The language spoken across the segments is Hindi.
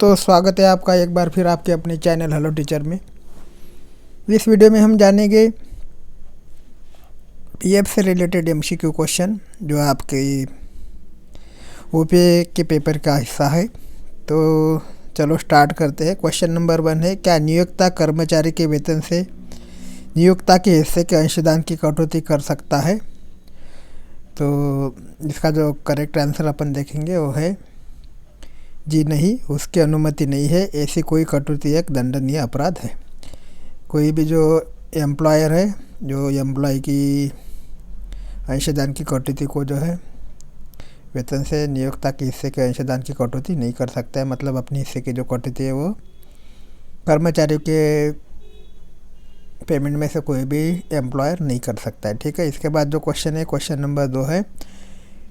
दोस्तों, स्वागत है आपका एक बार फिर आपके अपने चैनल हेलो टीचर में। इस वीडियो में हम जानेंगे पीएफ से रिलेटेड एमसीक्यू क्वेश्चन जो आपके ओपीए के पेपर का हिस्सा है। तो चलो स्टार्ट करते हैं। क्वेश्चन नंबर 1 है, क्या नियोक्ता कर्मचारी के वेतन से नियोक्ता के हिस्से के अंशदान की कटौती कर सकता है? तो इसका जो करेक्ट आंसर अपन देखेंगे वो है जी नहीं, उसकी अनुमति नहीं है। ऐसी कोई कटौती एक दंडनीय अपराध है। कोई भी जो एम्प्लॉयर है जो एम्प्लॉय की अंशदान की कटौती को जो है वेतन से नियोक्ता के हिस्से के अंशदान की कटौती नहीं कर सकता है। मतलब अपने हिस्से की जो कटौती है वो कर्मचारियों के पेमेंट में से कोई भी एम्प्लॉयर नहीं कर सकता है। ठीक है। इसके बाद जो क्वेश्चन है, क्वेश्चन नंबर 2 है,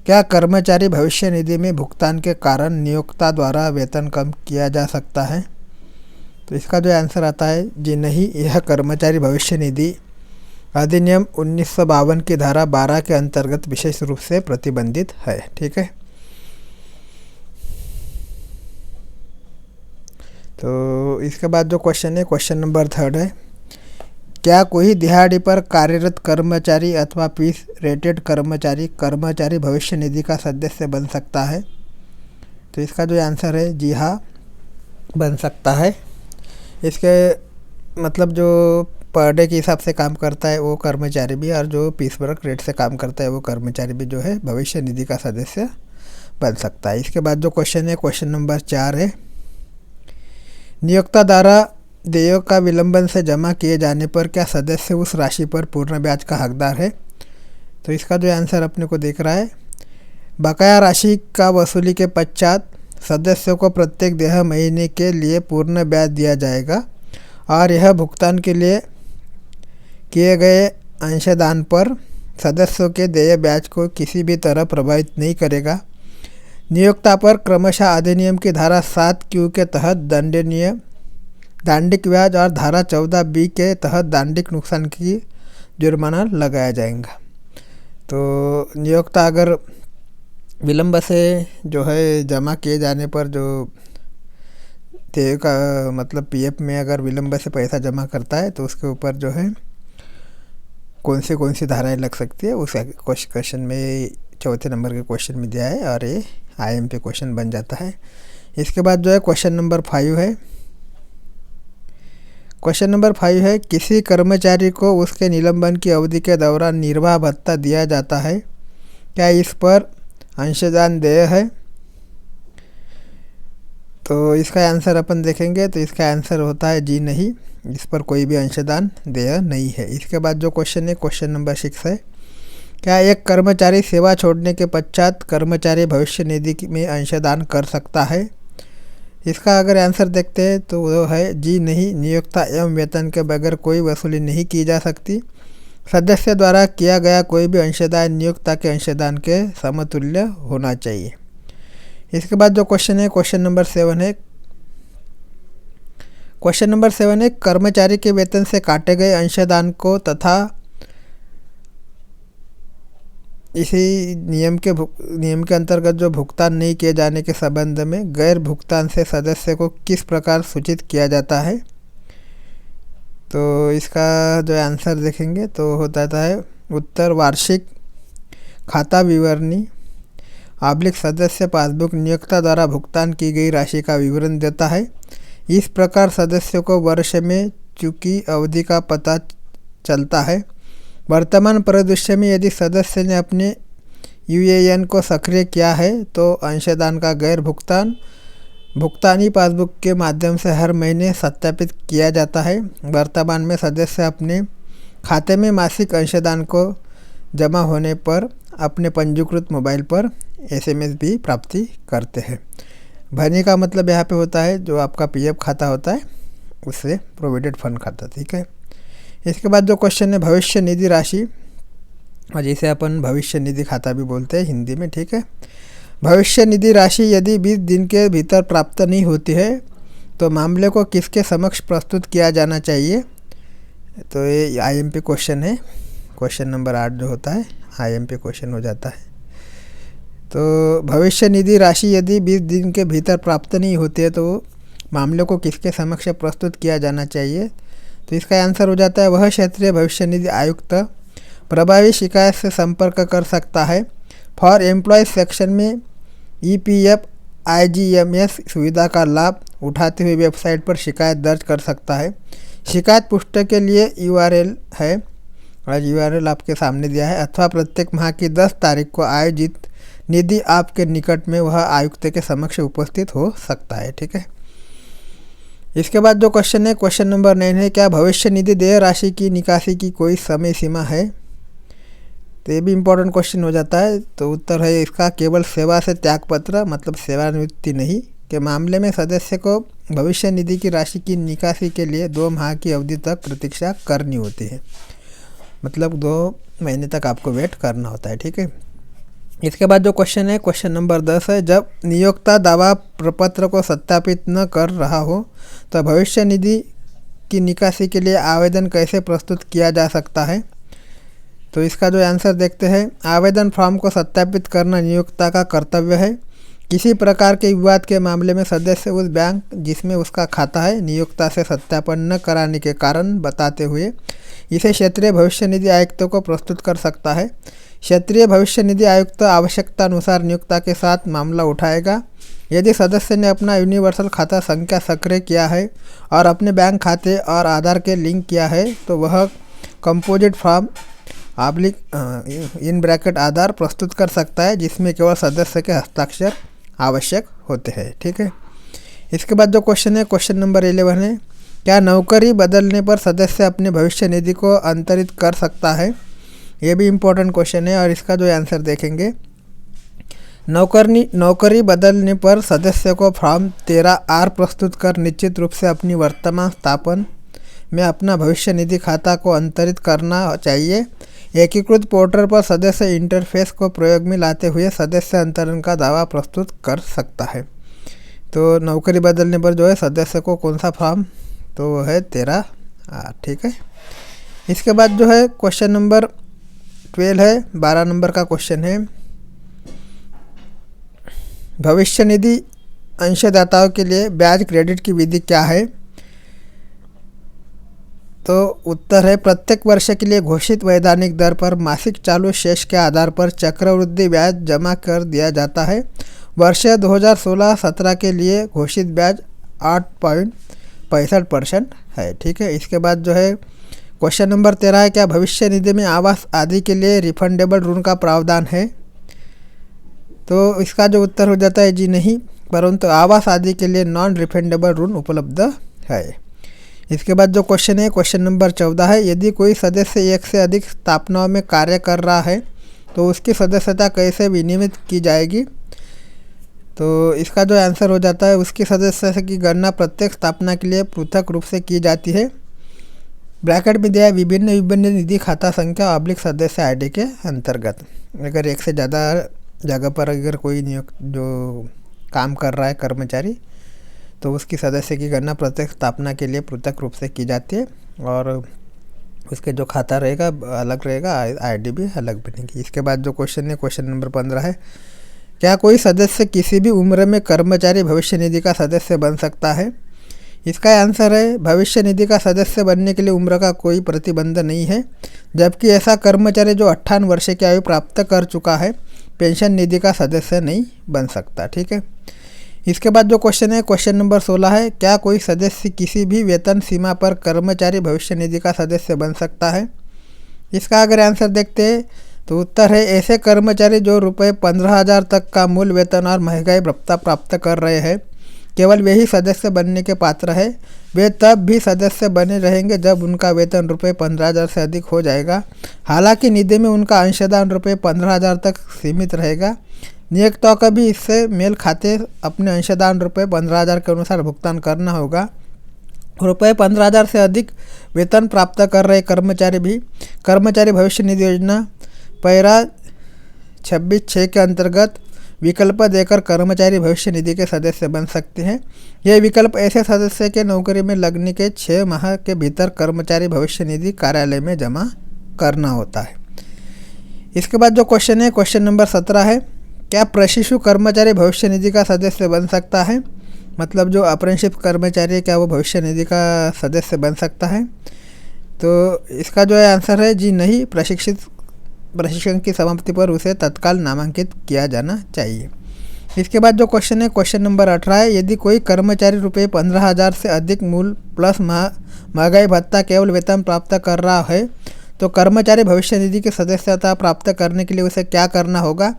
क्या कर्मचारी भविष्य निधि में भुगतान के कारण नियोक्ता द्वारा वेतन कम किया जा सकता है? तो इसका जो आंसर आता है जी नहीं, यह कर्मचारी भविष्य निधि अधिनियम 1952 की धारा 12 के अंतर्गत विशेष रूप से प्रतिबंधित है। ठीक है। तो इसके बाद जो क्वेश्चन है, क्वेश्चन नंबर 3 है, क्या कोई दिहाड़ी पर कार्यरत कर्मचारी अथवा फीस रेटेड कर्मचारी कर्मचारी भविष्य निधि का सदस्य बन सकता है? तो इसका जो आंसर है जी हाँ, बन सकता है। इसके मतलब जो पर डे के हिसाब से काम करता है वो कर्मचारी भी, और जो पीस वर्क रेट से काम करता है वो कर्मचारी भी जो है भविष्य निधि का सदस्य बन सकता है। इसके बाद जो क्वेश्चन है, क्वेश्चन नंबर 4 है, नियोक्ता द्वारा देयों का विलंबन से जमा किए जाने पर क्या सदस्य उस राशि पर पूर्ण ब्याज का हकदार है? तो इसका जो आंसर अपने को दिख रहा है, बकाया राशि का वसूली के पश्चात सदस्यों को प्रत्येक देय महीने के लिए पूर्ण ब्याज दिया जाएगा और यह भुगतान के लिए किए गए अंशदान पर सदस्यों के देय ब्याज को किसी भी तरह प्रभावित नहीं करेगा। नियोक्ता पर क्रमशः अधिनियम की धारा 7Q के तहत दांडिक ब्याज और धारा 14B के तहत दांडिक नुकसान की जुर्माना लगाया जाएगा। तो नियोक्ता अगर विलंब से जो है जमा किए जाने पर जो देय का मतलब पीएफ में अगर विलंब से पैसा जमा करता है तो उसके ऊपर जो है कौन सी धाराएं लग सकती है, उस क्वेश्चन में 4थे नंबर के क्वेश्चन में दिया है और ये आईएमपी क्वेश्चन बन जाता है। इसके बाद जो है क्वेश्चन नंबर 5 है। क्वेश्चन नंबर 5 है, किसी कर्मचारी को उसके निलंबन की अवधि के दौरान निर्वाह भत्ता दिया जाता है, क्या इस पर अंशदान देय है? तो इसका आंसर अपन देखेंगे तो इसका आंसर होता है जी नहीं, इस पर कोई भी अंशदान देय नहीं है। इसके बाद जो क्वेश्चन है, क्वेश्चन नंबर 6 है, क्या एक कर्मचारी सेवा छोड़ने के पश्चात कर्मचारी भविष्य निधि में अंशदान कर सकता है? इसका अगर आंसर देखते हैं तो वो है जी नहीं, नियोक्ता एवं वेतन के बगैर कोई वसूली नहीं की जा सकती। सदस्य द्वारा किया गया कोई भी अंशदान नियोक्ता के अंशदान के समतुल्य होना चाहिए। इसके बाद जो क्वेश्चन है, क्वेश्चन नंबर 7 है। क्वेश्चन नंबर 7 है, कर्मचारी के वेतन से काटे गए अंशदान को तथा इसी नियम के अंतर्गत जो भुगतान नहीं किए जाने के संबंध में गैर भुगतान से सदस्य को किस प्रकार सूचित किया जाता है? तो इसका जो आंसर देखेंगे तो हो जाता है उत्तर वार्षिक खाता विवरणी / सदस्य पासबुक नियोक्ता द्वारा भुगतान की गई राशि का विवरण देता है। इस प्रकार सदस्यों को वर्ष में चूकी अवधि का पता चलता है। वर्तमान परिदृश्य में यदि सदस्य ने अपने यूएएन को सक्रिय किया है तो अंशदान का गैर भुगतानी पासबुक के माध्यम से हर महीने सत्यापित किया जाता है। वर्तमान में सदस्य अपने खाते में मासिक अंशदान को जमा होने पर अपने पंजीकृत मोबाइल पर एसएमएस भी प्राप्ति करते हैं। भरने का मतलब यहाँ पे होता है जो आपका पीएफ खाता होता है उससे प्रोविडेंट फंड खाता। ठीक है। इसके बाद जो क्वेश्चन है, भविष्य निधि राशि, और जिसे अपन भविष्य निधि खाता भी बोलते हैं हिंदी में। ठीक है। भविष्य निधि राशि यदि 20 दिन के भीतर प्राप्त नहीं होती है तो मामले को किसके समक्ष प्रस्तुत किया जाना चाहिए? तो ये आईएमपी क्वेश्चन है। क्वेश्चन नंबर 8 जो होता है आईएमपी क्वेश्चन हो जाता है। तो भविष्य निधि राशि यदि 20 दिन के भीतर प्राप्त नहीं होती है तो मामले को किसके समक्ष प्रस्तुत किया जाना चाहिए? तो इसका आंसर हो जाता है वह क्षेत्रीय भविष्य निधि आयुक्त प्रभावी शिकायत से संपर्क कर सकता है। फॉर एम्प्लॉयज सेक्शन में EPF IGMS सुविधा का लाभ उठाते हुए वेबसाइट पर शिकायत दर्ज कर सकता है। शिकायत पुष्टि के लिए URL है और URL आपके सामने दिया है। अथवा प्रत्येक माह की 10 तारीख को आयोजित निधि आपके निकट में वह आयुक्त के समक्ष उपस्थित हो सकता है। ठीक है। इसके बाद जो क्वेश्चन है, क्वेश्चन नंबर 9 है, क्या भविष्य निधि देय राशि की निकासी की कोई समय सीमा है? तो ये भी इम्पोर्टेंट क्वेश्चन हो जाता है। तो उत्तर है इसका केवल सेवा से त्यागपत्र मतलब सेवानिवृत्ति नहीं के मामले में सदस्य को भविष्य निधि की राशि की निकासी के लिए 2 माह की अवधि तक प्रतीक्षा करनी होती है, मतलब 2 महीने तक आपको वेट करना होता है। ठीक है। इसके बाद जो क्वेश्चन है, क्वेश्चन नंबर 10 है, जब नियोक्ता दावा प्रपत्र को सत्यापित न कर रहा हो तो भविष्य निधि की निकासी के लिए आवेदन कैसे प्रस्तुत किया जा सकता है? तो इसका जो आंसर देखते हैं, आवेदन फॉर्म को सत्यापित करना नियोक्ता का कर्तव्य है। किसी प्रकार के विवाद के मामले में सदस्य उस बैंक जिसमें उसका खाता है नियोक्ता से सत्यापन न कराने के कारण बताते हुए इसे क्षेत्रीय भविष्य निधि आयुक्त को प्रस्तुत कर सकता है। क्षेत्रीय भविष्य निधि आयुक्त आवश्यकता अनुसार नियोक्ता के साथ मामला उठाएगा। यदि सदस्य ने अपना यूनिवर्सल खाता संख्या सक्रिय किया है और अपने बैंक खाते और आधार के लिंक किया है तो वह कंपोजिट फॉर्म इन ब्रैकेट आधार प्रस्तुत कर सकता है, जिसमें केवल सदस्य के हस्ताक्षर आवश्यक होते हैं। ठीक है। इसके बाद जो क्वेश्चन है, क्वेश्चन नंबर 11 है, क्या नौकरी बदलने पर सदस्य अपने भविष्य निधि को अंतरित कर सकता है? ये भी इम्पोर्टेंट क्वेश्चन है और इसका जो आंसर देखेंगे, नौकरी बदलने पर सदस्य को फॉर्म 13R प्रस्तुत कर निश्चित रूप से अपनी वर्तमान स्थापना में अपना भविष्य निधि खाता को अंतरित करना चाहिए। एकीकृत पोर्टल पर सदस्य इंटरफेस को प्रयोग में लाते हुए सदस्य अंतरण का दावा प्रस्तुत कर सकता है। तो नौकरी बदलने पर जो है सदस्य को कौन सा फॉर्म, तो है 13R। ठीक है। इसके बाद जो है क्वेश्चन नंबर 12 है, 12 नंबर का क्वेश्चन है, भविष्य निधि अंशदाताओं के लिए ब्याज क्रेडिट की विधि क्या है? तो उत्तर है प्रत्येक वर्ष के लिए घोषित वैधानिक दर पर मासिक चालू शेष के आधार पर चक्रवृद्धि ब्याज जमा कर दिया जाता है। वर्ष 2016-17 के लिए घोषित ब्याज 8.65% है। ठीक है। इसके बाद जो है क्वेश्चन नंबर 13 है, क्या भविष्य निधि में आवास आदि के लिए रिफंडेबल ऋण का प्रावधान है? तो इसका जो उत्तर हो जाता है जी नहीं, परंतु आवास आदि के लिए नॉन रिफंडेबल ऋण उपलब्ध है। इसके बाद जो क्वेश्चन है, क्वेश्चन नंबर 14 है, यदि कोई सदस्य एक से अधिक स्थापनाओं में कार्य कर रहा है तो उसकी सदस्यता कैसे विनियमित की जाएगी? तो इसका जो आंसर हो जाता है, उसकी सदस्यता की गणना प्रत्येक स्थापना के लिए पृथक रूप से की जाती है। ब्रैकेट में दिया है विभिन्न निधि खाता संख्या / सदस्य ID के अंतर्गत। अगर एक से ज़्यादा जगह पर अगर कोई जो काम कर रहा है कर्मचारी, तो उसकी सदस्य की गणना प्रत्येक स्थापना के लिए पृथक रूप से की जाती है और उसके जो खाता रहेगा अलग रहेगा, ID भी अलग बनेगी। इसके बाद जो क्वेश्चन है, क्वेश्चन नंबर 15 है, क्या कोई सदस्य किसी भी उम्र में कर्मचारी भविष्य निधि का सदस्य बन सकता है? इसका आंसर है भविष्य निधि का सदस्य बनने के लिए उम्र का कोई प्रतिबंध नहीं है, जबकि ऐसा कर्मचारी जो 58 वर्ष की आयु प्राप्त कर चुका है पेंशन निधि का सदस्य नहीं बन सकता। ठीक है। इसके बाद जो क्वेश्चन है, क्वेश्चन नंबर 16 है, क्या कोई सदस्य किसी भी वेतन सीमा पर कर्मचारी भविष्य निधि का सदस्य बन सकता है? इसका अगर आंसर देखते हैं तो उत्तर है ऐसे कर्मचारी जो ₹15,000 तक का मूल वेतन और महंगाई भत्ता प्राप्त कर रहे हैं, केवल वही सदस्य बनने के पात्र है। वे तब भी सदस्य बने रहेंगे जब उनका वेतन ₹15,000 से अधिक हो जाएगा। हालांकि निधि में उनका अंशदान ₹15,000 तक सीमित रहेगा। नियोक्ताओं का भी इससे मेल खाते अपने अंशदान ₹15,000 के अनुसार भुगतान करना होगा। ₹15,000 से अधिक वेतन प्राप्त कर रहे कर्मचारी भी कर्मचारी भविष्य निधि योजना पैरा 26(6) के अंतर्गत विकल्प देकर कर्मचारी भविष्य निधि के सदस्य बन सकते हैं। यह विकल्प ऐसे सदस्य के नौकरी में लगने के 6 माह के भीतर कर्मचारी भविष्य निधि कार्यालय में जमा करना होता है। इसके बाद जो क्वेश्चन है, क्वेश्चन नंबर 17 है, क्या प्रशिक्षु कर्मचारी भविष्य निधि का सदस्य बन सकता है? मतलब जो अप्रेंटिसशिप कर्मचारी है क्या वो भविष्य निधि का सदस्य बन सकता है? तो इसका जो है आंसर है जी नहीं, प्रशिक्षण की समाप्ति पर उसे तत्काल नामांकित किया जाना चाहिए। इसके बाद जो क्वेश्चन है क्वेश्चन नंबर 18 है, यदि कोई कर्मचारी रुपये 15,000 से अधिक मूल प्लस महंगाई भत्ता केवल वेतन प्राप्त कर रहा है तो कर्मचारी भविष्य निधि की सदस्यता प्राप्त करने के लिए उसे क्या करना होगा?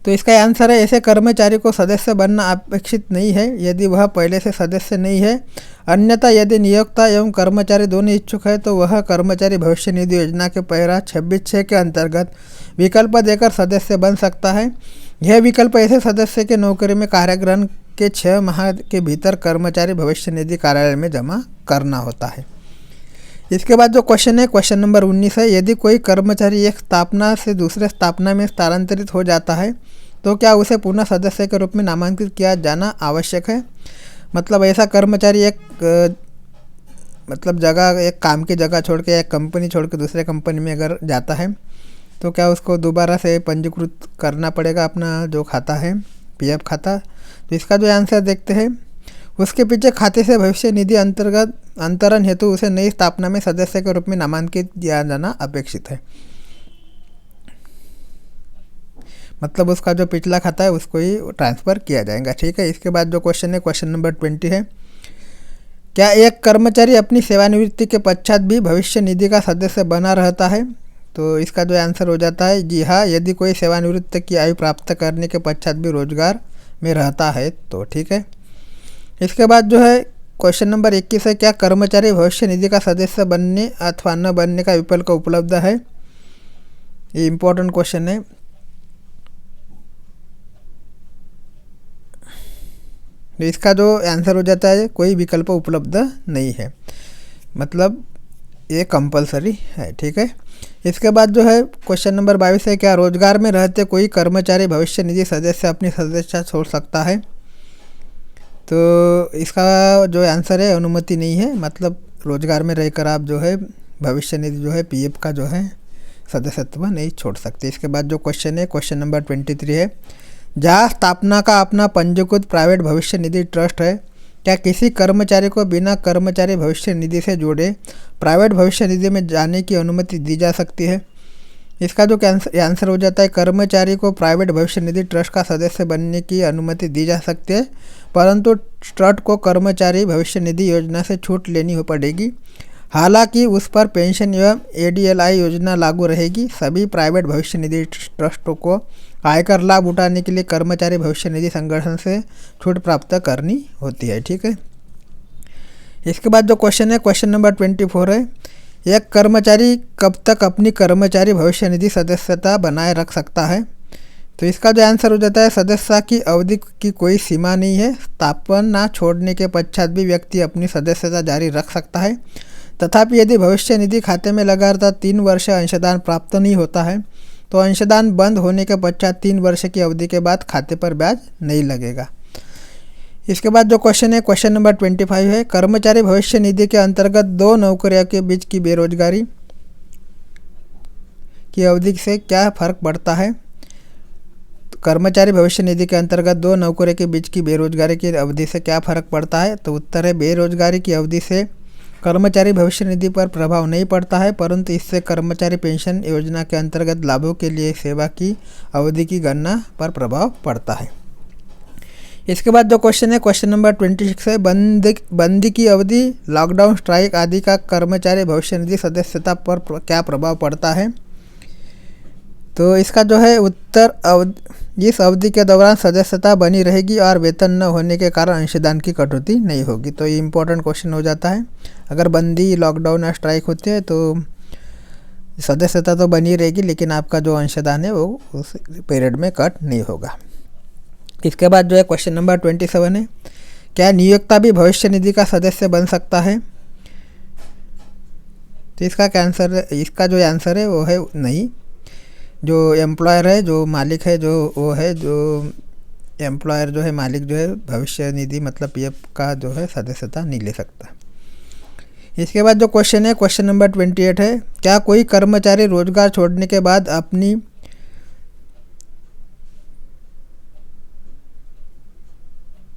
तो इसका आंसर है ऐसे कर्मचारी को सदस्य बनना अपेक्षित नहीं है यदि वह पहले से सदस्य नहीं है, अन्यथा यदि नियोक्ता एवं कर्मचारी दोनों इच्छुक है तो वह कर्मचारी भविष्य निधि योजना के पैरा 26(6) के अंतर्गत विकल्प देकर सदस्य बन सकता है। यह विकल्प ऐसे सदस्य के नौकरी में कार्यग्रहण के 6 माह के भीतर कर्मचारी भविष्य निधि कार्यालय में जमा करना होता है। इसके बाद जो क्वेश्चन है क्वेश्चन नंबर 19 है, यदि कोई कर्मचारी एक स्थापना से दूसरे स्थापना में स्थानांतरित हो जाता है तो क्या उसे पुनः सदस्य के रूप में नामांकित किया जाना आवश्यक है? मतलब ऐसा कर्मचारी एक काम की जगह छोड़ के एक कंपनी छोड़ के दूसरे कंपनी में अगर जाता है तो क्या उसको दोबारा से पंजीकृत करना पड़ेगा अपना जो खाता है पीएफ खाता? तो इसका जो आंसर देखते हैं, उसके पीछे खाते से भविष्य निधि अंतर्गत अंतरण हेतु उसे नई स्थापना में सदस्य के रूप में नामांकित किया जाना अपेक्षित है। मतलब उसका जो पिछला खाता है उसको ही ट्रांसफ़र किया जाएगा। ठीक है। इसके बाद जो क्वेश्चन है क्वेश्चन नंबर 20 है, क्या एक कर्मचारी अपनी सेवानिवृत्ति के पश्चात भी भविष्य निधि का सदस्य बना रहता है? तो इसका जो आंसर हो जाता है जी हाँ, यदि कोई सेवानिवृत्ति की आयु प्राप्त करने के पश्चात भी रोजगार में रहता है तो। ठीक है। इसके बाद जो है क्वेश्चन नंबर 21 है, क्या कर्मचारी भविष्य निधि का सदस्य बनने अथवा न बनने का विकल्प उपलब्ध है? ये इम्पोर्टेंट क्वेश्चन है। तो इसका जो आंसर हो जाता है कोई विकल्प उपलब्ध नहीं है, मतलब ये कंपलसरी है। ठीक है। इसके बाद जो है क्वेश्चन नंबर 22 है, क्या रोजगार में रहते कोई कर्मचारी भविष्य निधि सदस्य अपनी सदस्यता छोड़ सकता है? तो इसका जो आंसर है अनुमति नहीं है, मतलब रोजगार में रहकर आप जो है भविष्य निधि जो है पीएफ का जो है सदस्यत्व नहीं छोड़ सकते। इसके बाद जो क्वेश्चन है क्वेश्चन नंबर 23 है, जहाँ स्थापना का अपना पंजीकृत प्राइवेट भविष्य निधि ट्रस्ट है, क्या किसी कर्मचारी को बिना कर्मचारी भविष्य निधि से जुड़े प्राइवेट भविष्य निधि में जाने की अनुमति दी जा सकती है? इसका जो आंसर हो जाता है, कर्मचारी को प्राइवेट भविष्य निधि ट्रस्ट का सदस्य बनने की अनुमति दी जा सकती है, परंतु ट्रस्ट को कर्मचारी भविष्य निधि योजना से छूट लेनी पड़ेगी। हालांकि उस पर पेंशन एवं एडीएलआई योजना लागू रहेगी। सभी प्राइवेट भविष्य निधि ट्रस्टों को आयकर लाभ उठाने के लिए कर्मचारी भविष्य निधि संगठन से छूट प्राप्त करनी होती है। ठीक है। इसके बाद जो क्वेश्चन है क्वेश्चन नंबर 24 है, एक कर्मचारी कब तक अपनी कर्मचारी भविष्य निधि सदस्यता बनाए रख सकता है? तो इसका जो आंसर हो जाता है, सदस्यता की अवधि की कोई सीमा नहीं है। स्थापना छोड़ने के पश्चात भी व्यक्ति अपनी सदस्यता जारी रख सकता है। तथापि यदि भविष्य निधि खाते में लगातार 3 वर्ष अंशदान प्राप्त नहीं होता है तो अंशदान बंद होने के पश्चात 3 वर्ष की अवधि के बाद खाते पर ब्याज नहीं लगेगा। इसके बाद जो क्वेश्चन है क्वेश्चन नंबर 25 है, कर्मचारी भविष्य निधि के अंतर्गत 2 नौकरियों के बीच की बेरोजगारी की अवधि से क्या फ़र्क पड़ता है? तो कर्मचारी भविष्य निधि के अंतर्गत 2 नौकरियों के बीच की बेरोजगारी की अवधि से क्या फ़र्क पड़ता है? तो उत्तर है, बेरोजगारी की अवधि से कर्मचारी भविष्य निधि पर प्रभाव नहीं पड़ता है, परंतु इससे कर्मचारी पेंशन योजना के अंतर्गत लाभों के लिए सेवा की अवधि की गणना पर प्रभाव पड़ता है। इसके बाद जो क्वेश्चन है क्वेश्चन नंबर 26 है, बंदी की अवधि, लॉकडाउन, स्ट्राइक आदि का कर्मचारी भविष्य निधि सदस्यता पर क्या प्रभाव पड़ता है? तो इसका जो है उत्तर, इस अवधि के दौरान सदस्यता बनी रहेगी और वेतन न होने के कारण अंशदान की कटौती नहीं होगी। तो ये इंपॉर्टेंट क्वेश्चन हो जाता है। अगर बंदी, लॉकडाउन या स्ट्राइक होती है तो सदस्यता तो बनी रहेगी, लेकिन आपका जो अंशदान है वो उस पीरियड में कट नहीं होगा। इसके बाद जो है क्वेश्चन नंबर 27 है, क्या नियोक्ता भी भविष्य निधि का सदस्य बन सकता है? तो इसका जो आंसर है वो है नहीं। जो एम्प्लॉयर है, जो मालिक है, जो एम्प्लॉयर जो है, मालिक जो है, भविष्य निधि मतलब पीएफ का जो है सदस्यता नहीं ले सकता। इसके बाद जो क्वेश्चन है क्वेश्चन नंबर 28 है, क्या कोई कर्मचारी रोजगार छोड़ने के बाद अपनी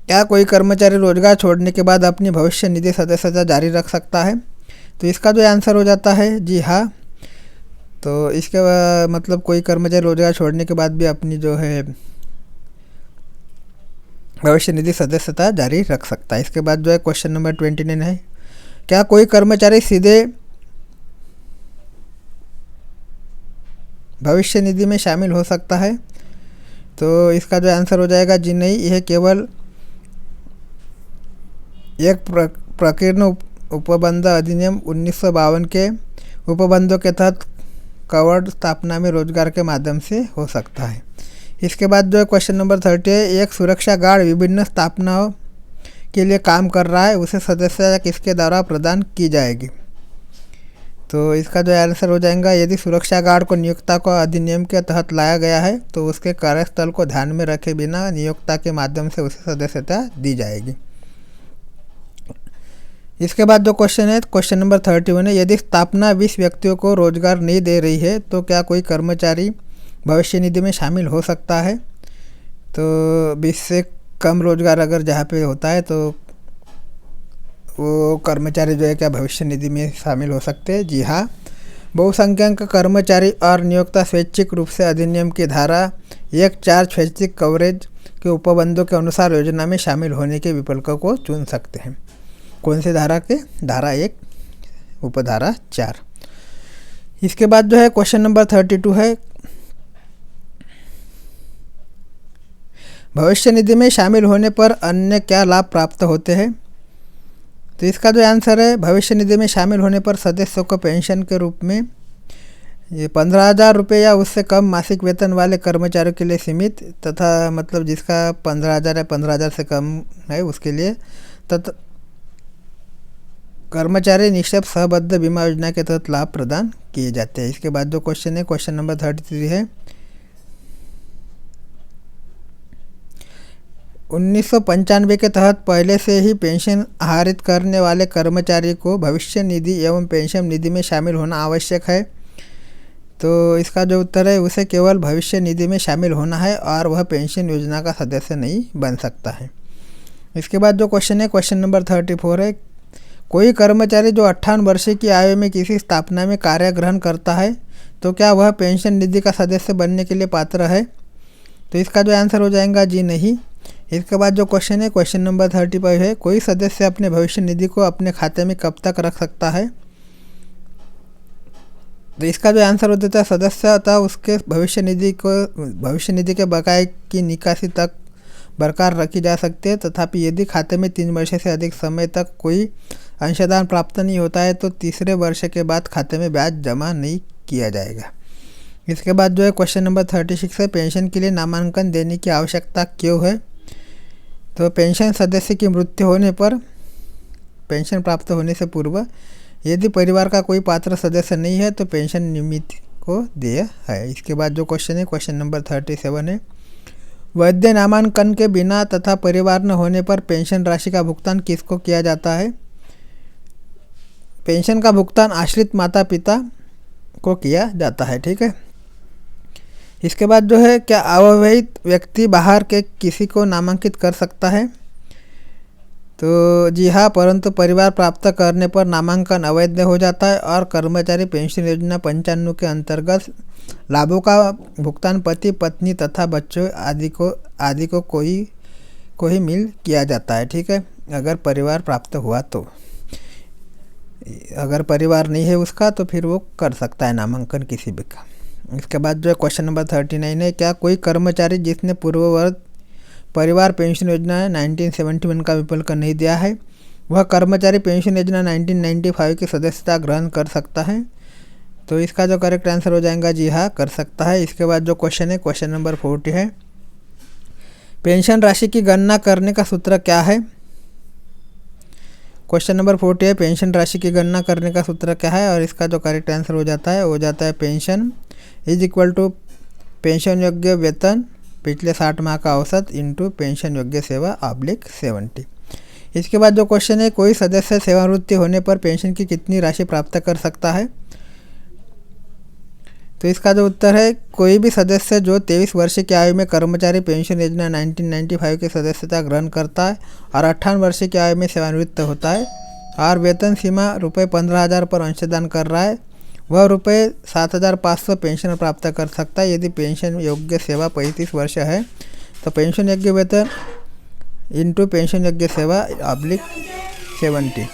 क्या कोई कर्मचारी रोजगार छोड़ने के बाद अपनी भविष्य निधि सदस्यता जारी रख सकता है? तो इसका जो आंसर हो जाता है जी हाँ। तो इसके मतलब कोई कर्मचारी रोजगार छोड़ने के बाद भी अपनी जो है भविष्य निधि सदस्यता जारी रख सकता है। इसके बाद जो है क्वेश्चन नंबर 29 है, क्या कोई कर्मचारी सीधे भविष्य निधि में शामिल हो सकता है? तो इसका जो आंसर हो जाएगा जी नहीं, यह केवल एक प्रकीर्ण उपबंध अधिनियम 1952 के उपबंधों के तहत कवर्ड स्थापना में रोजगार के माध्यम से हो सकता है। इसके बाद जो है क्वेश्चन नंबर 30 है, एक सुरक्षा गार्ड विभिन्न स्थापनाओं के लिए काम कर रहा है, उसे सदस्यता किसके द्वारा प्रदान की जाएगी? तो इसका जो आंसर हो जाएगा, यदि सुरक्षा गार्ड को नियोक्ता को अधिनियम के तहत लाया गया है तो उसके कार्यस्थल को ध्यान में रखे बिना नियोक्ता के माध्यम से उसे सदस्यता दी जाएगी। इसके बाद जो क्वेश्चन है क्वेश्चन नंबर 31 है, यदि स्थापना 20 व्यक्तियों को रोजगार नहीं दे रही है तो क्या कोई कर्मचारी भविष्य निधि में शामिल हो सकता है? तो 20 से कम रोजगार अगर जहाँ पे होता है तो वो कर्मचारी जो है क्या भविष्य निधि में शामिल हो सकते हैं? जी हाँ। बहुसंख्यक कर्मचारी और नियोक्ता स्वैच्छिक रूप से अधिनियम की धारा 1(4) स्वैच्छिक कवरेज के उपबंधों के अनुसार योजना में शामिल होने के विकल्प को चुन सकते हैं। कौन से धारा के? धारा 1 उपधारा 4। इसके बाद जो है क्वेश्चन नंबर 32 है, भविष्य निधि में शामिल होने पर अन्य क्या लाभ प्राप्त होते हैं? तो इसका जो आंसर है, भविष्य निधि में शामिल होने पर सदस्यों को पेंशन के रूप में ये 15,000 रुपये या उससे कम मासिक वेतन वाले कर्मचारियों के लिए सीमित, तथा मतलब जिसका 15,000 या 15,000 से कम है उसके लिए, तथा कर्मचारी निक्षेप सहबद्ध बीमा योजना के तहत लाभ प्रदान किए जाते हैं। इसके बाद जो क्वेश्चन है क्वेश्चन नंबर 33 है, 1995 के तहत पहले से ही पेंशन आहरित करने वाले कर्मचारी को भविष्य निधि एवं पेंशन निधि में शामिल होना आवश्यक है। तो इसका जो उत्तर है, उसे केवल भविष्य निधि में शामिल होना है और वह पेंशन योजना का सदस्य नहीं बन सकता है। इसके बाद जो क्वेश्चन है क्वेश्चन नंबर 34 है, कोई कर्मचारी जो 58 वर्ष की आयु में किसी स्थापना में कार्य ग्रहण करता है तो क्या वह पेंशन निधि का सदस्य बनने के लिए पात्र है? तो इसका जो आंसर हो जाएगा जी नहीं। इसके बाद जो क्वेश्चन है क्वेश्चन नंबर 35 है, कोई सदस्य अपने भविष्य निधि को अपने खाते में कब तक रख सकता है? तो इसका जो आंसर हो जाता है, सदस्यता उसके भविष्य निधि के बकाये की निकासी तक बरकरार रखी जा सकती है, तथापि यदि खाते में 3 वर्ष से अधिक समय तक कोई अंशदान प्राप्त नहीं होता है तो तीसरे वर्ष के बाद खाते में ब्याज जमा नहीं किया जाएगा। इसके बाद जो है क्वेश्चन नंबर 36 है, पेंशन के लिए नामांकन देने की आवश्यकता क्यों है? तो पेंशन सदस्य की मृत्यु होने पर पेंशन प्राप्त होने से पूर्व यदि परिवार का कोई पात्र सदस्य नहीं है तो पेंशन नियमित को देय है। इसके बाद जो क्वेश्चन है क्वेश्चन नंबर 37 है, वैध नामांकन के बिना तथा परिवार न होने पर पेंशन राशि का भुगतान किसको किया जाता है? पेंशन का भुगतान आश्रित माता पिता को किया जाता है। ठीक है। इसके बाद जो है, क्या अविवाहित व्यक्ति बाहर के किसी को नामांकित कर सकता है? तो जी हाँ, परंतु परिवार प्राप्त करने पर नामांकन अवैध हो जाता है और कर्मचारी पेंशन योजना 95 के अंतर्गत लाभों का भुगतान पति पत्नी तथा बच्चों आदि को ही मिल किया जाता है। ठीक है, अगर परिवार प्राप्त हुआ तो। अगर परिवार नहीं है उसका तो फिर वो कर सकता है नामांकन किसी भी का। इसके बाद जो है क्वेश्चन नंबर 39 है, क्या कोई कर्मचारी जिसने पूर्ववर्त परिवार पेंशन योजना 1971 का विकल्प नहीं दिया है वह कर्मचारी पेंशन योजना 1995 की सदस्यता ग्रहण कर सकता है? तो इसका जो करेक्ट आंसर हो जाएगा जी हाँ, कर सकता है। इसके बाद जो क्वेश्चन है क्वेश्चन नंबर 40 है, पेंशन राशि की गणना करने का सूत्र क्या है? क्वेश्चन नंबर 40 है, पेंशन राशि की गणना करने का सूत्र क्या है? और इसका जो करेक्ट आंसर हो जाता है pension is equal to pension योग्य वेतन पिछले 60 माह का औसत इंटू पेंशन योग्य सेवा /70। इसके बाद जो क्वेश्चन है, कोई सदस्य सेवानिवृत्ति होने पर पेंशन की कितनी राशि प्राप्त कर सकता है? तो इसका जो उत्तर है, कोई भी सदस्य जो 23 वर्ष की आयु में कर्मचारी पेंशन योजना 1995 की सदस्यता ग्रहण करता है और 58 वर्ष की आयु में सेवानिवृत्त होता है और वेतन सीमा ₹15,000 पर अंशदान कर रहा है, वह ₹7,500 पेंशन प्राप्त कर सकता है। यदि पेंशन योग्य सेवा 35 वर्ष है तो पेंशन योग्य वेतन इंटू पेंशन योग्य सेवा /70।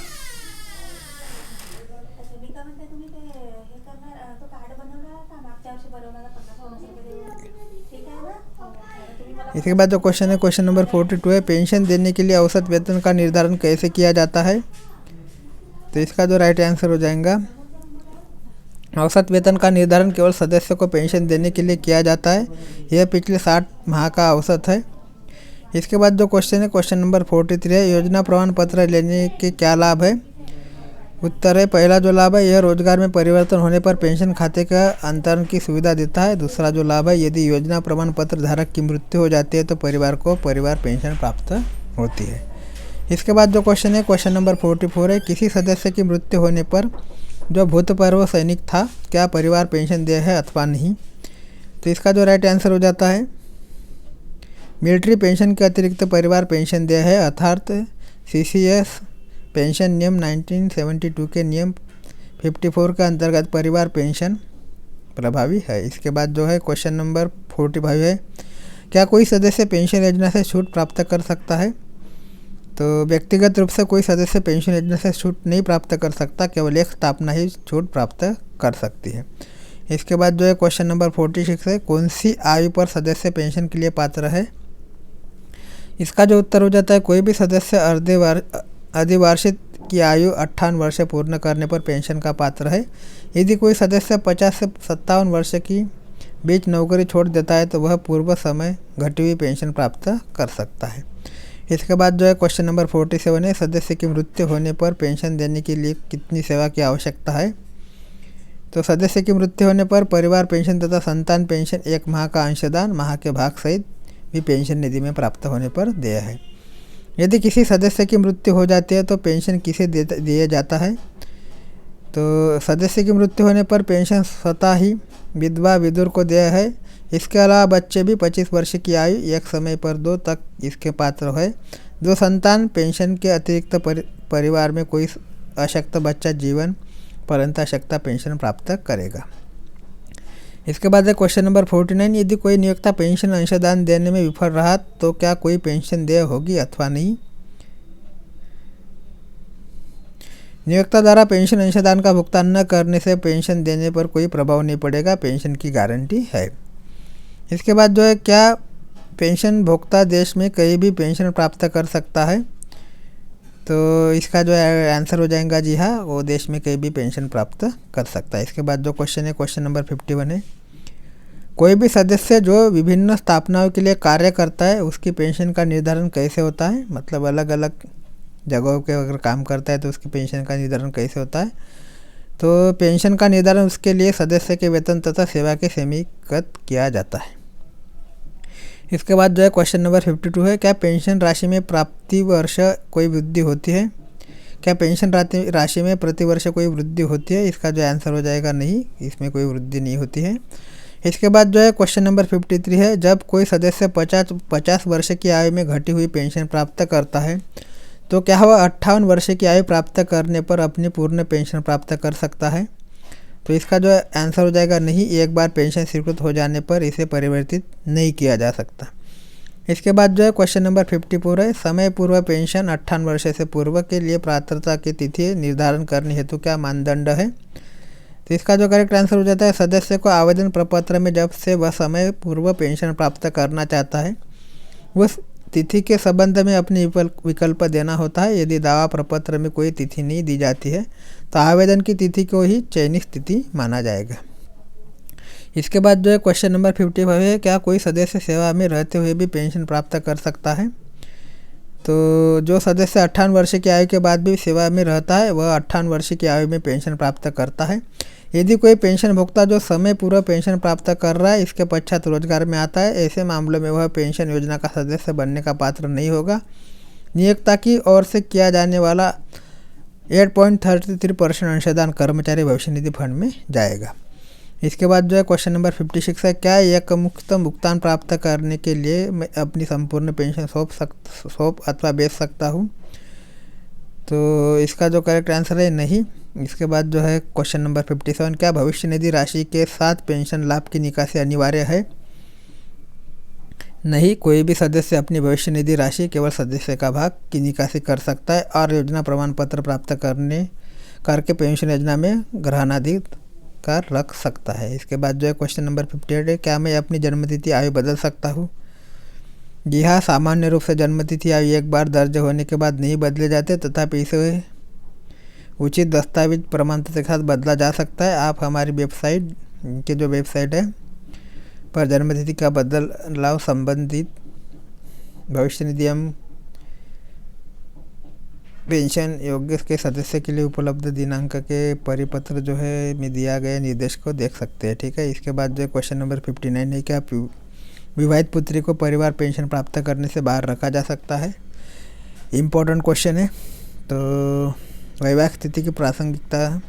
इसके बाद जो क्वेश्चन है, क्वेश्चन नंबर 42 है, पेंशन देने के लिए औसत वेतन का निर्धारण कैसे किया जाता है। तो इसका जो राइट आंसर हो जाएगा, औसत वेतन का निर्धारण केवल सदस्य को पेंशन देने के लिए किया जाता है। यह पिछले 60 माह का औसत है। इसके बाद जो क्वेश्चन है, क्वेश्चन नंबर 43 है, योजना प्रमाण पत्र लेने के क्या लाभ है। उत्तर है, पहला जो लाभ है, यह रोजगार में परिवर्तन होने पर पेंशन खाते का अंतरण की सुविधा देता है। दूसरा जो लाभ है, यदि योजना प्रमाण पत्र धारक की मृत्यु हो जाती है तो परिवार को परिवार पेंशन प्राप्त होती है। इसके बाद जो क्वेश्चन है, क्वेश्चन नंबर 44 है, किसी सदस्य की मृत्यु होने पर जो भूतपूर्व सैनिक था, क्या परिवार पेंशन देय है अथवा नहीं। तो इसका जो राइट आंसर हो जाता है, मिलिट्री पेंशन के अतिरिक्त परिवार पेंशन देय है, अर्थात CCS पेंशन नियम 1972 के नियम 54 के अंतर्गत परिवार पेंशन प्रभावी है। इसके बाद जो है, क्वेश्चन नंबर 45 है, क्या कोई सदस्य पेंशन योजना से छूट प्राप्त कर सकता है। तो व्यक्तिगत रूप से कोई सदस्य पेंशन योजना से छूट नहीं प्राप्त कर सकता, केवल एक स्थापना ही छूट प्राप्त कर सकती है। इसके बाद जो है, क्वेश्चन नंबर 46 है, कौन सी आयु पर सदस्य पेंशन के लिए पात्र है। इसका जो उत्तर हो जाता है, कोई भी सदस्य अधिवार्षिक की आयु 58 वर्ष पूर्ण करने पर पेंशन का पात्र है। यदि कोई सदस्य 50 से 57 वर्ष की बीच नौकरी छोड़ देता है तो वह पूर्व समय घटी हुई पेंशन प्राप्त कर सकता है। इसके बाद जो है, क्वेश्चन नंबर 47 है, सदस्य की मृत्यु होने पर पेंशन देने के लिए कितनी सेवा की आवश्यकता है। तो सदस्य की मृत्यु होने पर परिवार पेंशन तथा संतान पेंशन 1 माह का अंशदान माह के भाग सहित भी पेंशन निधि में प्राप्त होने पर देय है। यदि किसी सदस्य की मृत्यु हो जाती है तो पेंशन किसे दिया जाता है। तो सदस्य की मृत्यु होने पर पेंशन स्वतः ही विधवा विधुर को देय है। इसके अलावा बच्चे भी 25 वर्ष की आयु एक समय पर 2 तक इसके पात्र है। जो संतान पेंशन के अतिरिक्त परिवार में कोई अशक्त बच्चा जीवन पर्यंत अशक्ता पेंशन प्राप्त करेगा। इसके बाद है क्वेश्चन नंबर 49, यदि कोई नियोक्ता पेंशन अंशदान देने में विफल रहा तो क्या कोई पेंशन देय होगी अथवा नहीं। नियोक्ता द्वारा पेंशन अंशदान का भुगतान न करने से पेंशन देने पर कोई प्रभाव नहीं पड़ेगा, पेंशन की गारंटी है। इसके बाद जो है, क्या पेंशन भोक्ता देश में कहीं भी पेंशन प्राप्त कर सकता है। तो इसका जो आंसर हो जाएगा, जी हाँ, वो देश में कहीं भी पेंशन प्राप्त कर सकता है। इसके बाद जो क्वेश्चन है, क्वेश्चन नंबर 51 है, कोई भी सदस्य जो विभिन्न स्थापनाओं के लिए कार्य करता है उसकी पेंशन का निर्धारण कैसे होता है। मतलब अलग अलग जगहों के अगर काम करता है तो उसकी पेंशन का निर्धारण कैसे होता है। तो पेंशन का निर्धारण उसके लिए सदस्य के वेतन तथा सेवा के समीकृत किया जाता है। इसके बाद जो है, क्वेश्चन नंबर 52 है, क्या पेंशन राशि में प्रति वर्ष कोई वृद्धि होती है। क्या पेंशन राशि में प्रति वर्ष कोई वृद्धि होती है। इसका जो आंसर हो जाएगा, नहीं, इसमें कोई वृद्धि नहीं होती है। इसके बाद जो है, क्वेश्चन नंबर 53 है, जब कोई सदस्य 50 वर्ष की आयु में घटी हुई पेंशन प्राप्त करता है तो क्या वह 58 वर्ष की आयु प्राप्त करने पर अपनी पूर्ण पेंशन प्राप्त कर सकता है। तो इसका जो आंसर हो जाएगा, नहीं, एक बार पेंशन स्वीकृत हो जाने पर इसे परिवर्तित नहीं किया जा सकता। इसके बाद जो है, क्वेश्चन नंबर 54 है, समय पूर्व पेंशन 58 वर्ष से पूर्व के लिए पात्रता की तिथि निर्धारण करने हेतु क्या मानदंड है। तो इसका जो करेक्ट आंसर हो जाता है, सदस्य को आवेदन प्रपत्र में जब से वह समय पूर्व पेंशन प्राप्त करना चाहता है उस तिथि के संबंध में अपनी विकल्प देना होता है। यदि दावा प्रपत्र में कोई तिथि नहीं दी जाती है तो आवेदन की तिथि को ही चयनित तिथि माना जाएगा। इसके बाद जो है, क्वेश्चन नंबर 55 है, क्या कोई सदस्य सेवा में रहते हुए भी पेंशन प्राप्त कर सकता है। तो जो सदस्य 58 वर्ष की आयु के बाद भी सेवा में रहता है वह 58 वर्ष की आयु में पेंशन प्राप्त करता है। यदि कोई पेंशन भोक्ता जो समय पूर्व पेंशन प्राप्त कर रहा है इसके पश्चात रोजगार में आता है, ऐसे मामलों में वह पेंशन योजना का सदस्य बनने का पात्र नहीं होगा। नियोक्ता की ओर से किया जाने वाला 8.33% अंशदान कर्मचारी भविष्य निधि फंड में जाएगा। इसके बाद जो है क्वेश्चन नंबर 56 है, क्या एक मुक्त भुगतान प्राप्त करने के लिए मैं अपनी संपूर्ण पेंशन सौंप अथवा बेच सकता हूँ? तो इसका जो करेक्ट आंसर है नहीं। इसके बाद जो है क्वेश्चन नंबर 57, क्या भविष्य निधि राशि के साथ पेंशन लाभ की निकासी अनिवार्य है? नहीं, कोई भी सदस्य अपनी भविष्य निधि राशि केवल सदस्य का भाग की निकासी कर सकता है और योजना प्रमाण पत्र प्राप्त करके पेंशन योजना में ग्रहणाधिकार रख सकता है। इसके बाद जो है क्वेश्चन नंबर 58 है, क्या मैं अपनी जन्मतिथि आयु बदल सकता हूँ? जी हाँ, सामान्य रूप से जन्मतिथि आयु एक बार दर्ज होने के बाद नहीं बदले जाते, तथापि इसे उचित दस्तावेज प्रमाण पत्र के साथ बदला जा सकता है। आप हमारी वेबसाइट के जो वेबसाइट है पर जन्मतिथि का बदलाव संबंधित भविष्य निधि एवं पेंशन योग्य के सदस्य के लिए उपलब्ध दिनांक के परिपत्र जो है में दिया गया निर्देश को देख सकते हैं। ठीक है। इसके बाद जो क्वेश्चन नंबर 59 है, क्या विवाहित पुत्री को परिवार पेंशन प्राप्त करने से बाहर रखा जा सकता है? इम्पोर्टेंट क्वेश्चन है। तो वैवाहिक स्थिति की प्रासंगिकता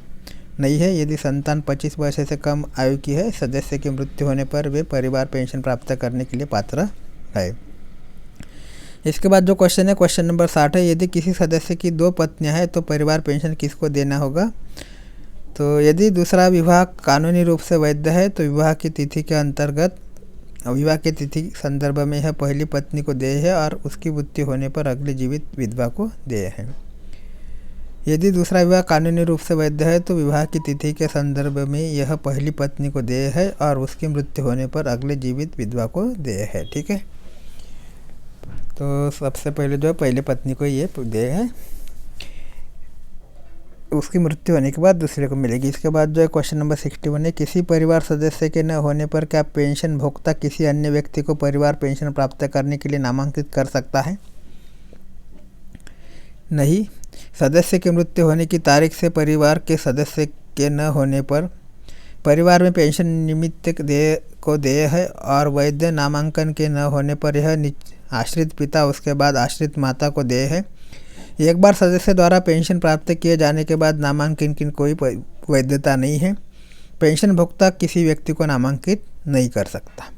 नहीं है यदि संतान 25 वर्ष से कम आयु की है, सदस्य की मृत्यु होने पर वे परिवार पेंशन प्राप्त करने के लिए पात्र है। इसके बाद जो क्वेश्चन है क्वेश्चन नंबर 60 है, यदि किसी सदस्य की 2 पत्नियां हैं तो परिवार पेंशन किसको देना होगा? तो यदि दूसरा विवाह कानूनी रूप से वैध है तो विवाह की तिथि के अंतर्गत विवाह की तिथि संदर्भ में यह पहली पत्नी को देय है और उसकी मृत्यु होने पर अगली जीवित विधवा को देय है। यदि दूसरा विवाह कानूनी रूप से वैध है तो विवाह की तिथि के संदर्भ में यह पहली पत्नी को देय है और उसकी मृत्यु होने पर अगले जीवित विधवा को देय है। ठीक है। तो सबसे पहले जो है पहली पत्नी को ये देय है, उसकी मृत्यु होने के बाद दूसरे को मिलेगी। इसके बाद जो है क्वेश्चन नंबर 61 है, किसी परिवार सदस्य के न होने पर क्या पेंशन भोक्ता किसी अन्य व्यक्ति को परिवार पेंशन प्राप्त करने के लिए नामांकित कर सकता है? नहीं, सदस्य की मृत्यु होने की तारीख से परिवार के सदस्य के न होने पर परिवार में पेंशन निमित्त देय है और वैध नामांकन के न होने पर यह आश्रित पिता उसके बाद आश्रित माता को देय है। एक बार सदस्य द्वारा पेंशन प्राप्त किए जाने के बाद नामांकन की कोई वैधता नहीं है। पेंशन भोक्ता किसी व्यक्ति को नामांकित नहीं कर सकता।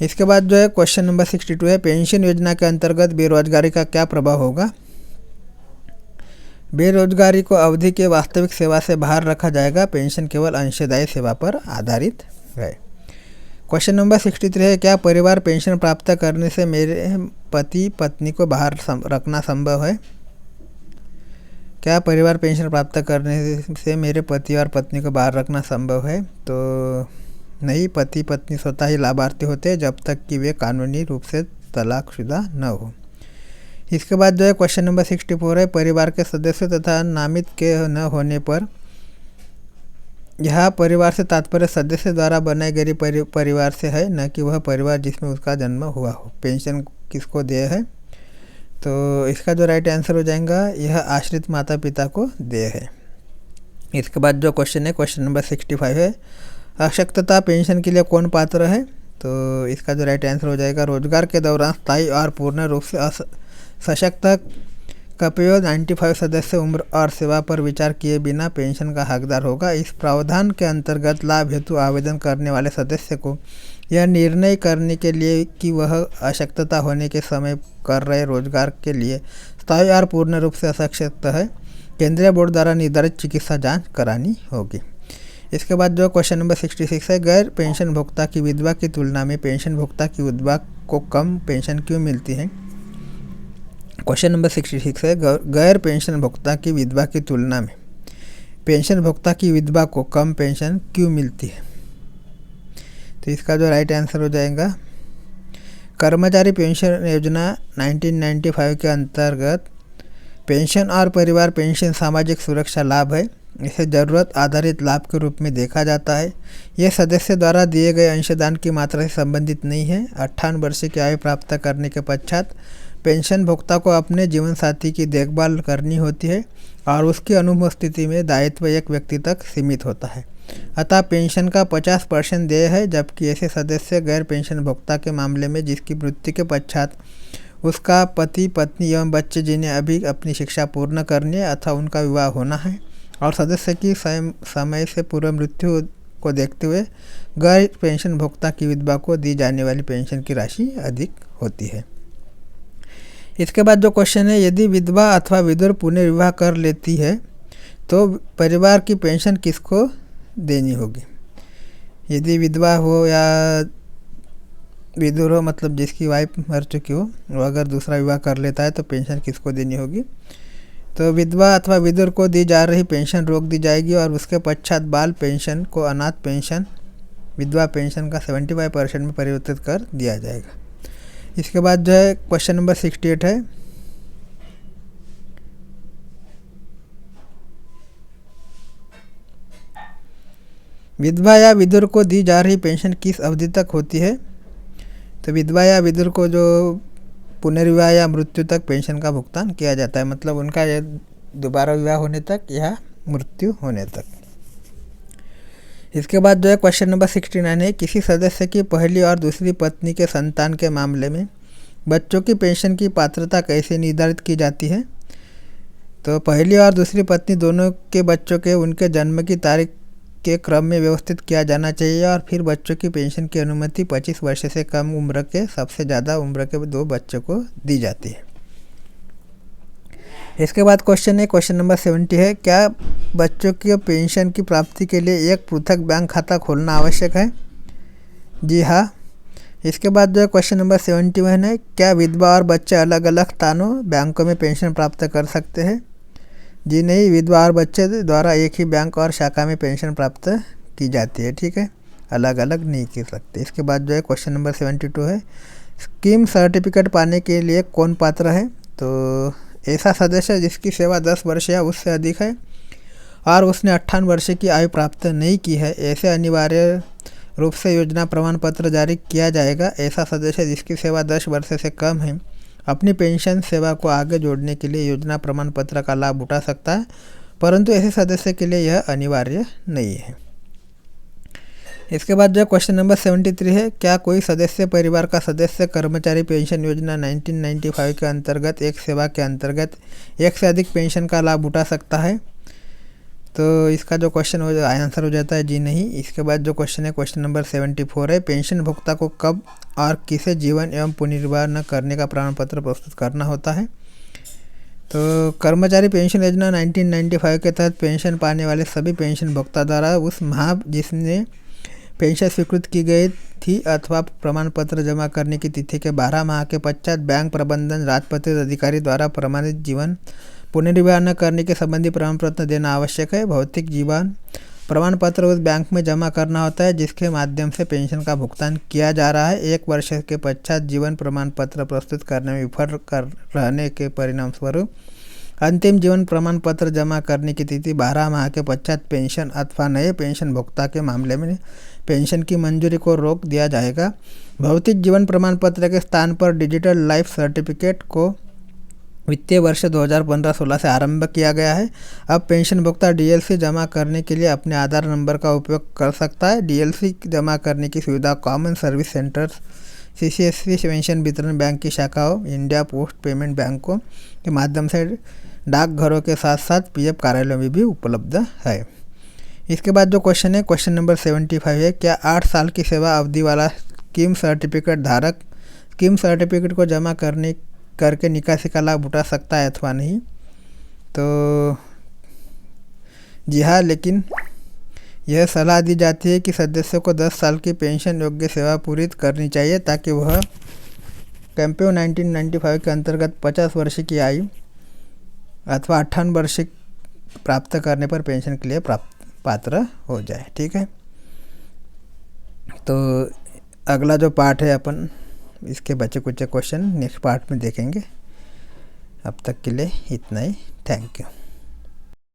इसके बाद जो है क्वेश्चन नंबर 62 है, पेंशन योजना के अंतर्गत बेरोजगारी का क्या प्रभाव होगा? बेरोजगारी को अवधि के वास्तविक सेवा से बाहर रखा जाएगा। पेंशन केवल अंशदायी सेवा पर आधारित है। क्वेश्चन नंबर 63 है, क्या परिवार पेंशन प्राप्त करने से मेरे पति पत्नी को बाहर रखना संभव है? क्या परिवार पेंशन प्राप्त करने से मेरे पति और पत्नी को बाहर रखना संभव है? तो नहीं, पति पत्नी स्वतः ही लाभार्थी होते हैं जब तक कि वे कानूनी रूप से तलाकशुदा न हो। इसके बाद जो है क्वेश्चन नंबर 64 है, परिवार के सदस्य तथा नामित के न होने पर यह परिवार से तात्पर्य सदस्य द्वारा बनाई गई परिवार से है, न कि वह परिवार जिसमें उसका जन्म हुआ हो। पेंशन किसको देय है? तो इसका जो राइट आंसर हो जाएगा यह आश्रित माता पिता को देय है। इसके बाद जो क्वेश्चन है क्वेश्चन नंबर 65 है, अशक्तता पेंशन के लिए कौन पात्र है? तो इसका जो राइट आंसर हो जाएगा रोजगार के दौरान स्थायी और पूर्ण रूप से सशक्त कपियो 95 सदस्य उम्र और सेवा पर विचार किए बिना पेंशन का हकदार होगा। इस प्रावधान के अंतर्गत लाभ हेतु आवेदन करने वाले सदस्य को यह निर्णय करने के लिए कि वह अशक्तता होने के समय कर रहे रोजगार के लिए स्थायी और पूर्ण रूप से असशक्त है, केंद्रीय बोर्ड द्वारा निर्धारित चिकित्सा जांच करानी होगी। इसके बाद जो क्वेश्चन नंबर 66 है, गैर पेंशन भोक्ता की विधवा की तुलना में पेंशन भोक्ता की विधवा को कम पेंशन क्यों मिलती है? क्वेश्चन नंबर 66 है, गैर पेंशन भोक्ता की विधवा की तुलना में पेंशन भोक्ता की विधवा को कम पेंशन क्यों मिलती है? तो इसका जो राइट आंसर हो जाएगा कर्मचारी पेंशन योजना 1995 के अंतर्गत पेंशन और परिवार पेंशन सामाजिक सुरक्षा लाभ है। इसे ज़रूरत आधारित लाभ के रूप में देखा जाता है। यह सदस्य द्वारा दिए गए अंशदान की मात्रा से संबंधित नहीं है। 58 वर्ष की आयु प्राप्त करने के पश्चात पेंशन भोक्ता को अपने जीवन साथी की देखभाल करनी होती है और उसकी अनुपस्थिति में दायित्व एक व्यक्ति तक सीमित होता है। अतः पेंशन का 50% देय है, जबकि ऐसे सदस्य गैर पेंशन भोक्ता के मामले में जिसकी मृत्यु के पश्चात उसका पति पत्नी एवं बच्चे जिन्हें अभी अपनी शिक्षा पूर्ण करनी है अथवा उनका विवाह होना है और सदस्य की समय से पूर्व मृत्यु को देखते हुए गैर पेंशन भोक्ता की विधवा को दी जाने वाली पेंशन की राशि अधिक होती है। इसके बाद जो क्वेश्चन है, यदि विधवा अथवा विधुर पुनर्विवाह कर लेती है तो परिवार की पेंशन किसको देनी होगी। यदि विधवा हो या विधुर हो, मतलब जिसकी वाइफ मर चुकी हो, वो अगर दूसरा विवाह कर लेता है तो पेंशन किसको देनी होगी। तो विधवा अथवा विधुर को दी जा रही पेंशन रोक दी जाएगी और उसके पश्चात बाल पेंशन को अनाथ पेंशन विधवा पेंशन का 75% में परिवर्तित कर दिया जाएगा। इसके बाद जो है क्वेश्चन नंबर 68 है, विधवा या विधुर को दी जा रही पेंशन किस अवधि तक होती है। तो विधवा या विधुर को जो पुनर्विवाह या मृत्यु तक पेंशन का भुगतान किया जाता है, मतलब उनका दोबारा विवाह होने तक या मृत्यु होने तक। इसके बाद जो है क्वेश्चन नंबर 69 है, किसी सदस्य की पहली और दूसरी पत्नी के संतान के मामले में बच्चों की पेंशन की पात्रता कैसे निर्धारित की जाती है। तो पहली और दूसरी पत्नी दोनों के बच्चों के उनके जन्म की तारीख के क्रम में व्यवस्थित किया जाना चाहिए और फिर बच्चों की पेंशन की अनुमति 25 वर्ष से कम उम्र के सबसे ज़्यादा उम्र के 2 बच्चों को दी जाती है। इसके बाद क्वेश्चन है, क्वेश्चन नंबर 70 है, क्या बच्चों की पेंशन की प्राप्ति के लिए एक पृथक बैंक खाता खोलना आवश्यक है। जी हाँ। इसके बाद जो है क्वेश्चन नंबर 71 है, क्या विधवा और बच्चे अलग अलग स्थानों बैंकों में पेंशन प्राप्त कर सकते हैं। जी नहीं, विधवा और बच्चे द्वारा एक ही बैंक और शाखा में पेंशन प्राप्त की जाती है, ठीक है, अलग अलग नहीं कर सकते। इसके बाद जो है क्वेश्चन नंबर 72 है, स्कीम सर्टिफिकेट पाने के लिए कौन पात्र है। तो ऐसा सदस्य जिसकी सेवा 10 वर्ष या उससे अधिक है और उसने 58 वर्ष की आयु प्राप्त नहीं की है, ऐसे अनिवार्य रूप से योजना प्रमाण पत्र जारी किया जाएगा। ऐसा सदस्य जिसकी सेवा 10 वर्ष से कम है अपनी पेंशन सेवा को आगे जोड़ने के लिए योजना प्रमाण पत्र का लाभ उठा सकता है, परंतु ऐसे सदस्य के लिए यह अनिवार्य नहीं है। इसके बाद जो क्वेश्चन नंबर 73 है, क्या कोई सदस्य परिवार का सदस्य कर्मचारी पेंशन योजना 1995 के अंतर्गत एक सेवा के अंतर्गत एक से अधिक पेंशन का लाभ उठा सकता है। तो इसका जो क्वेश्चन आंसर हो जाता है जी नहीं। इसके बाद जो क्वेश्चन है क्वेश्चन नंबर 74 है, पेंशन भोक्ता को कब और किसे जीवन एवं पुनर्विवाह न करने का प्रमाण पत्र प्रस्तुत करना होता है। तो कर्मचारी पेंशन योजना 1995 के तहत पेंशन पाने वाले सभी पेंशन भोक्ता द्वारा उस माह जिसने पेंशन स्वीकृत की गई थी अथवा प्रमाण पत्र जमा करने की तिथि के 12 माह के पश्चात बैंक प्रबंधन राजपत्रित अधिकारी द्वारा प्रमाणित जीवन पुनर्विवाह न करने के संबंधी प्रमाण पत्र देना आवश्यक है। भौतिक जीवन प्रमाण पत्र उस बैंक में जमा करना होता है जिसके माध्यम से पेंशन का भुगतान किया जा रहा है। 1 वर्ष के पश्चात जीवन प्रमाण पत्र प्रस्तुत करने में विफल कर रहने के परिणाम स्वरूप अंतिम जीवन प्रमाण पत्र जमा करने की तिथि 12 माह के पश्चात पेंशन अथवा नए पेंशन भोक्ता के मामले में पेंशन की मंजूरी को रोक दिया जाएगा। भौतिक जीवन प्रमाण पत्र के स्थान पर डिजिटल लाइफ सर्टिफिकेट को वित्तीय वर्ष 2015-16 से आरंभ किया गया है। अब पेंशन भोक्ता डीएलसी जमा करने के लिए अपने आधार नंबर का उपयोग कर सकता है। डीएलसी जमा करने की सुविधा कॉमन सर्विस सेंटर्स, सीसीएससी पेंशन वितरण बैंक की शाखाओं, इंडिया पोस्ट पेमेंट बैंकों के माध्यम से डाकघरों के साथ साथ पीएफ कार्यालयों में भी उपलब्ध है। इसके बाद जो क्वेश्चन है क्वेश्चन नंबर 75 है, क्या 8 साल की सेवा अवधि वाला स्कीम सर्टिफिकेट धारक स्कीम सर्टिफिकेट को जमा करके निकासी का लाभ उठा सकता है अथवा नहीं। तो जी हाँ, लेकिन यह सलाह दी जाती है कि सदस्य को 10 साल की पेंशन योग्य सेवा पूरी करनी चाहिए ताकि वह कैंपेन 1995 के अंतर्गत 50 वर्ष की आयु अथवा 58 वर्ष प्राप्त करने पर पेंशन के लिए पात्र हो जाए। ठीक है, तो अगला जो पार्ट है अपन इसके बचे कुछ क्वेश्चन नेक्स्ट पार्ट में देखेंगे। अब तक के लिए इतना ही। Thank you.